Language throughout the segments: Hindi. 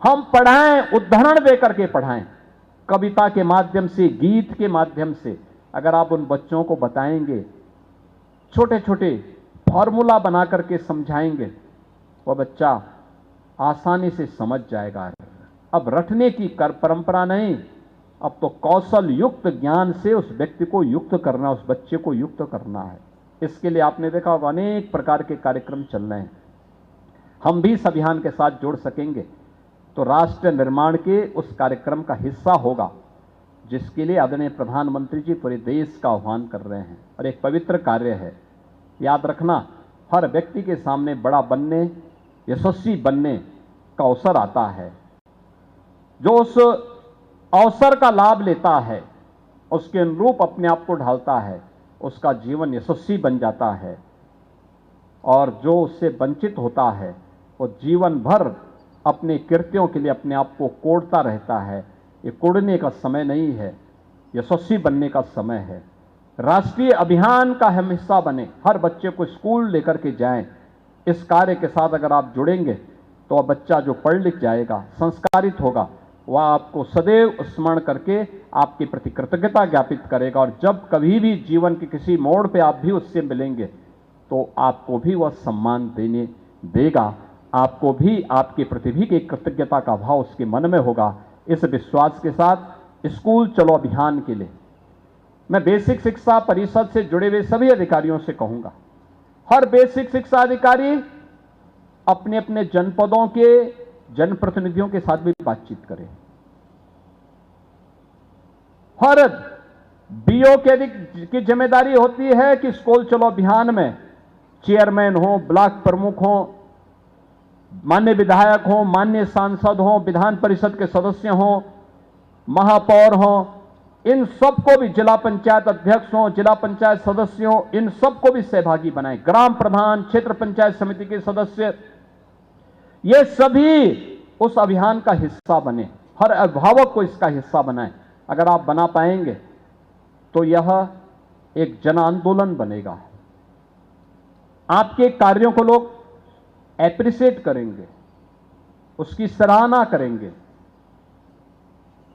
हम पढ़ाएं, उदाहरण देकर के पढ़ाएं, कविता के माध्यम से, गीत के माध्यम से। अगर आप उन बच्चों को बताएंगे, छोटे छोटे फॉर्मूला बना करके समझाएंगे, वह बच्चा आसानी से समझ जाएगा। अब रटने की परंपरा नहीं, अब तो कौशल युक्त ज्ञान से उस व्यक्ति को युक्त करना, उस बच्चे को युक्त करना है। इसके लिए आपने देखा होगा अनेक प्रकार के कार्यक्रम चल रहे हैं। हम भी इस अभियान के साथ जोड़ सकेंगे तो राष्ट्र निर्माण के उस कार्यक्रम का हिस्सा होगा, जिसके लिए आदरणीय प्रधानमंत्री जी पूरे देश का आह्वान कर रहे हैं। और एक पवित्र कार्य है। याद रखना, हर व्यक्ति के सामने बड़ा बनने, यशस्वी बनने का अवसर आता है। जो उस अवसर का लाभ लेता है, उसके अनुरूप अपने आप को ढालता है, उसका जीवन यशस्वी बन जाता है। और जो उससे वंचित होता है, वो जीवन भर अपने कृत्यों के लिए अपने आप को कोड़ता रहता है। ये कोड़ने का समय नहीं है, यशस्वी बनने का समय है। राष्ट्रीय अभियान का हम हिस्सा बने, हर बच्चे को स्कूल लेकर के जाएं। इस कार्य के साथ अगर आप जुड़ेंगे तो वह बच्चा जो पढ़ लिख जाएगा, संस्कारित होगा, वह आपको सदैव स्मरण करके आपके प्रति कृतज्ञता ज्ञापित करेगा। और जब कभी भी जीवन के किसी मोड़ पे आप भी उससे मिलेंगे तो आपको भी वह सम्मान देने देगा, आपको भी आपके प्रति भी एक कृतज्ञता का भाव उसके मन में होगा। इस विश्वास के साथ स्कूल चलो अभियान के लिए मैं बेसिक शिक्षा परिषद से जुड़े हुए सभी अधिकारियों से कहूंगा, हर बेसिक शिक्षा अधिकारी अपने अपने जनपदों के जनप्रतिनिधियों के साथ भी बातचीत करें। हर बीओ की जिम्मेदारी होती है कि स्कूल चलो अभियान में चेयरमैन हो, ब्लॉक प्रमुख हो, माननीय विधायक हो, माननीय सांसद हो, विधान परिषद के सदस्य हो, महापौर हो, इन सबको भी, जिला पंचायत अध्यक्ष हो, जिला पंचायत सदस्य हो, इन सबको भी सहभागी बनाएं। ग्राम प्रधान, क्षेत्र पंचायत समिति के सदस्य, ये सभी उस अभियान का हिस्सा बने। हर अभिभावक को इसका हिस्सा बनाएं। अगर आप बना पाएंगे तो यह एक जन आंदोलन बनेगा। आपके कार्यों को लोग एप्रिशिएट करेंगे, उसकी सराहना करेंगे।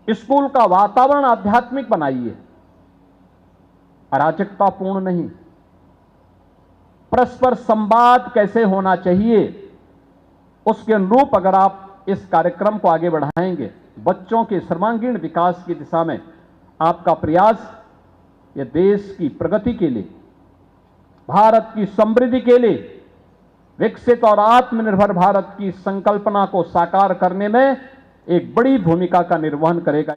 स्कूल का वातावरण आध्यात्मिक बनाइए, अराजकतापूर्ण नहीं। परस्पर संवाद कैसे होना चाहिए, उसके अनुरूप अगर आप इस कार्यक्रम को आगे बढ़ाएंगे, बच्चों के सर्वांगीण विकास की दिशा में आपका प्रयास, यह देश की प्रगति के लिए, भारत की समृद्धि के लिए, विकसित और आत्मनिर्भर भारत की संकल्पना को साकार करने में एक बड़ी भूमिका का निर्वहन करेगा।